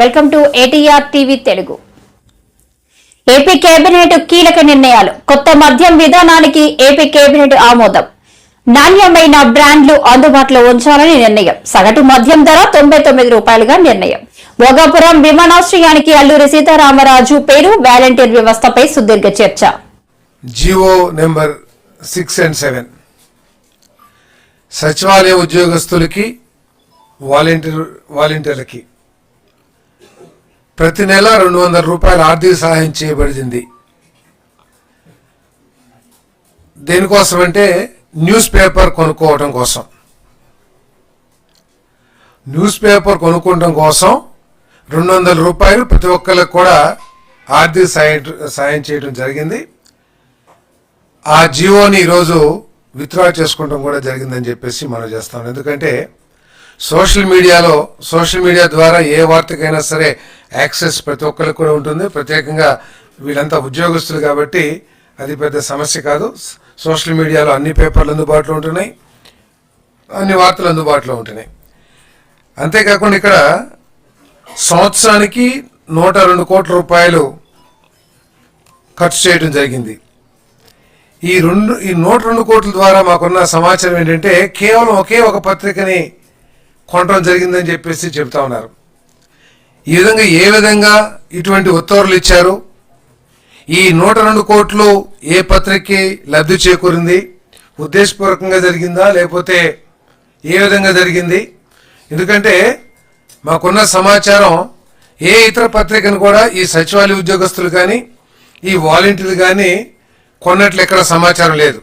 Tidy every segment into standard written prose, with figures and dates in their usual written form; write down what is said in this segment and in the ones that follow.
Welcome to ATR TV Telugu. AP cabinet కీలక నిర్ణయాలు. కొత్త మద్యం విధానానికి ఏపీ కేబినెట్ ఆమోదం. నాణ్యమైన బ్రాండ్లు అందుబాటులో ఉంచాలని నిర్ణయం. సగటు మద్యం ధర 99 రూపాయలుగా నిర్ణయం. భోగాపురం విమానాశ్రయానికి అల్లూరి సీతారామరాజు పేరు. వాలంటీర్ వ్యవస్థపై సుదీర్ఘ చర్చ. జీవో నెంబర్ 6 and 7 సచివాలయ ఉద్యోగస్తులకి వాలంటీర్లకి ప్రతి నెల 200 రూపాయల ఆర్థిక సహాయం చేయబడింది. దేనికోసం అంటే న్యూస్ పేపర్ కొనుక్కోవడం కోసం. న్యూస్ పేపర్ కొనుక్కోవడం కోసం 200 రూపాయలు ప్రతి ఒక్కరికి కూడా ఆర్థిక సాయం చేయడం జరిగింది. ఆ జీవోని ఈరోజు విత్డ్రా చేసుకోవడం కూడా జరిగిందని చెప్పేసి మనం చేస్తాం. ఎందుకంటే సోషల్ మీడియా ద్వారా ఏ వార్తకైనా సరే యాక్సెస్ ప్రతి ఒక్కరికి కూడా ఉంటుంది. ప్రత్యేకంగా వీళ్ళంతా ఉద్యోగస్తులు కాబట్టి అది పెద్ద సమస్య కాదు. సోషల్ మీడియాలో అన్ని పేపర్లు అందుబాటులో ఉంటున్నాయి, అన్ని వార్తలు అందుబాటులో ఉంటున్నాయి. అంతేకాకుండా ఇక్కడ సంవత్సరానికి 102 కోట్ల రూపాయలు ఖర్చు చేయడం జరిగింది. ఈ 102 కోట్ల ద్వారా మాకున్న సమాచారం ఏంటంటే కేవలం ఒకే ఒక పత్రికని కొనడం జరిగిందని చెప్పేసి చెప్తా ఉన్నారు. ఏ విధంగా ఇటువంటి ఉత్తర్వులు ఇచ్చారు, ఈ 102 కోట్లు ఏ పత్రికకి లబ్ధి చేకూరింది, ఉద్దేశపూర్వకంగా జరిగిందా లేకపోతే ఏ విధంగా జరిగింది? ఎందుకంటే మాకున్న సమాచారం ఏ ఇతర పత్రికను కూడా ఈ సచివాలయ ఉద్యోగస్తులు కానీ ఈ వాలంటీర్లు కానీ కొన్నట్లు ఎక్కడ సమాచారం లేదు.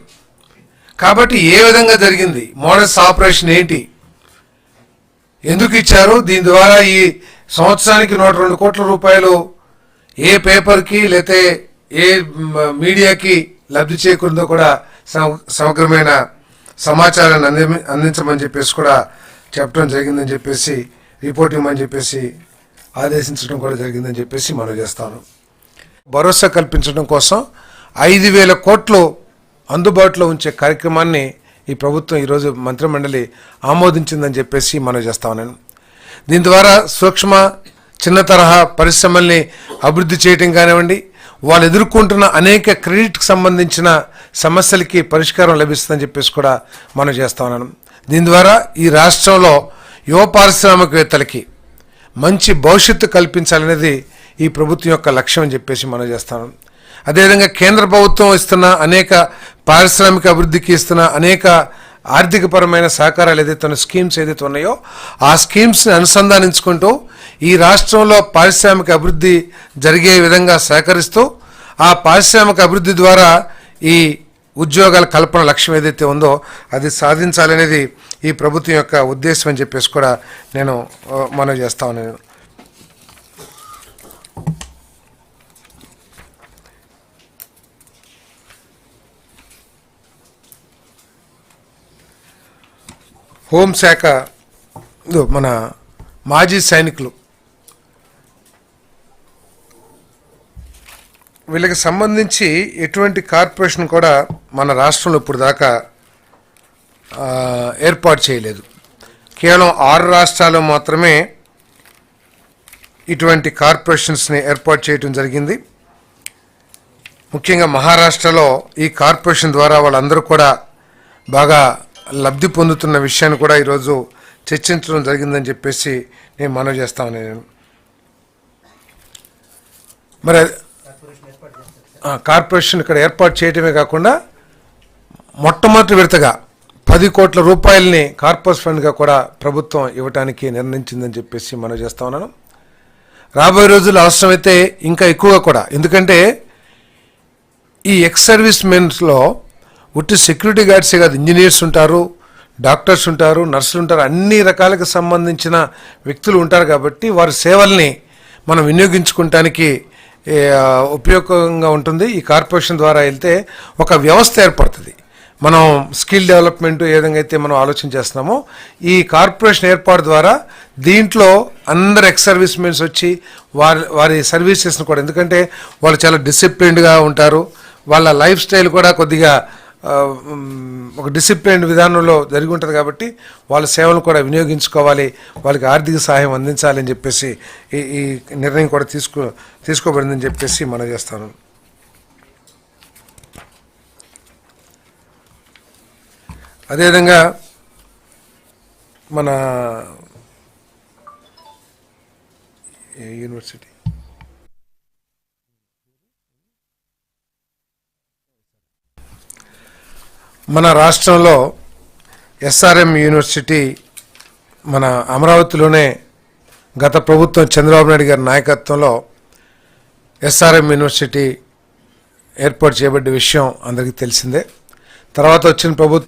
కాబట్టి ఏ విధంగా జరిగింది, మోడస్ ఆపరేషన్ ఏంటి, ఎందుకు ఇచ్చారు, దీని ద్వారా ఈ సంవత్సరానికి 102 కోట్ల రూపాయలు ఏ పేపర్కి లేతే ఏ మీడియాకి లబ్ధి చేకూరిందో కూడా సమగ్రమైన సమాచారాన్ని అందించమని చెప్పేసి కూడా చెప్పడం జరిగిందని చెప్పేసి రిపోర్ట్ ఇవ్వమని చెప్పేసి ఆదేశించడం కూడా జరిగిందని చెప్పేసి మనం చేస్తాను. భరోసా కల్పించడం కోసం 5,000 కోట్లు అందుబాటులో ఉంచే కార్యక్రమాన్ని ఈ ప్రభుత్వం ఈరోజు మంత్రిమండలి ఆమోదించిందని చెప్పేసి మనం చేస్తా ఉన్నాను. దీని ద్వారా సూక్ష్మ చిన్న తరహా పరిశ్రమల్ని అభివృద్ధి చేయడం కానివ్వండి, వాళ్ళు ఎదుర్కొంటున్న అనేక క్రెడిట్కి సంబంధించిన సమస్యలకి పరిష్కారం లభిస్తుందని చెప్పేసి కూడా మనం చేస్తా ఉన్నాను. దీని ద్వారా ఈ రాష్ట్రంలో యువ పారిశ్రామికవేత్తలకి మంచి భవిష్యత్తు కల్పించాలనేది ఈ ప్రభుత్వం యొక్క లక్ష్యం అని చెప్పేసి మనం చేస్తాను. అదేవిధంగా కేంద్ర ప్రభుత్వం ఇస్తున్న అనేక పారిశ్రామిక అభివృద్ధికి ఇస్తున్న అనేక ఆర్థికపరమైన సహకారాలు ఏదైతే స్కీమ్స్ ఏదైతే ఉన్నాయో ఆ స్కీమ్స్ని అనుసంధానించుకుంటూ ఈ రాష్ట్రంలో పారిశ్రామిక అభివృద్ధి జరిగే విధంగా సహకరిస్తూ ఆ పారిశ్రామిక అభివృద్ధి ద్వారా ఈ ఉద్యోగాల కల్పన లక్ష్యం ఏదైతే ఉందో అది సాధించాలనేది ఈ ప్రభుత్వం యొక్క ఉద్దేశం అని చెప్పేసి కూడా నేను మనవి చేస్తా ఉన్నాను. హోంశాఖ మన మాజీ సైనికులు వీళ్ళకి సంబంధించి ఎటువంటి కార్పొరేషన్ కూడా మన రాష్ట్రంలో ఇప్పుడు దాకా ఏర్పాటు చేయలేదు. కేవలం 6 రాష్ట్రాల్లో మాత్రమే ఇటువంటి కార్పొరేషన్స్ని ఏర్పాటు చేయడం జరిగింది. ముఖ్యంగా మహారాష్ట్రలో ఈ కార్పొరేషన్ ద్వారా వాళ్ళందరూ కూడా బాగా లబ్ధి పొందుతున్న విషయాన్ని కూడా ఈరోజు చర్చించడం జరిగిందని చెప్పేసి నేను మనవి చేస్తాను. నేను మరి కార్పొరేషన్ ఇక్కడ ఏర్పాటు చేయడమే కాకుండా మొట్టమొదటి విడతగా 10 కోట్ల రూపాయలని కార్పొరేట్ ఫండ్గా కూడా ప్రభుత్వం ఇవ్వడానికి నిర్ణయించిందని చెప్పేసి మనం చేస్తా ఉన్నాను. రాబోయే రోజుల్లో అవసరమైతే ఇంకా ఎక్కువగా కూడా, ఎందుకంటే ఈ ఎక్స్ సర్వీస్ మెన్స్లో ఉట్టి సెక్యూరిటీ గార్డ్సే కాదు, ఇంజనీర్స్ ఉంటారు, డాక్టర్స్ ఉంటారు, నర్సులు ఉంటారు, అన్ని రకాలకు సంబంధించిన వ్యక్తులు ఉంటారు. కాబట్టి వారి సేవల్ని మనం వినియోగించుకోవటానికి ఉపయోగంగా ఉంటుంది. ఈ కార్పొరేషన్ ద్వారా వెళ్తే ఒక వ్యవస్థ ఏర్పడుతుంది. మనం స్కిల్ డెవలప్మెంట్ ఏ విధంగా అయితే మనం ఆలోచన చేస్తున్నామో ఈ కార్పొరేషన్ ఏర్పాటు ద్వారా దీంట్లో అందరు ఎక్స్ సర్వీస్ మెన్స్ వచ్చి వారి సర్వీసెస్ని కూడా, ఎందుకంటే వాళ్ళు చాలా డిసిప్లిన్డ్గా ఉంటారు, వాళ్ళ లైఫ్ స్టైల్ కూడా కొద్దిగా ఒక డిసిప్లిన్ విధానంలో జరిగి ఉంటుంది కాబట్టి వాళ్ళ సేవలు కూడా వినియోగించుకోవాలి, వాళ్ళకి ఆర్థిక సహాయం అందించాలని చెప్పేసి ఈ నిర్ణయం కూడా తీసుకోబడిందని చెప్పేసి మనం చేస్తాను. అదేవిధంగా మన యూనివర్సిటీ మన రాష్ట్రంలో ఎస్ఆర్ఎం యూనివర్సిటీ మన అమరావతిలోనే గత ప్రభుత్వం చంద్రబాబు నాయుడు గారి నాయకత్వంలో ఎస్ఆర్ఎం యూనివర్సిటీ ఏర్పాటు చేయబడ్డ విషయం అందరికీ తెలిసిందే. తర్వాత వచ్చిన ప్రభుత్వం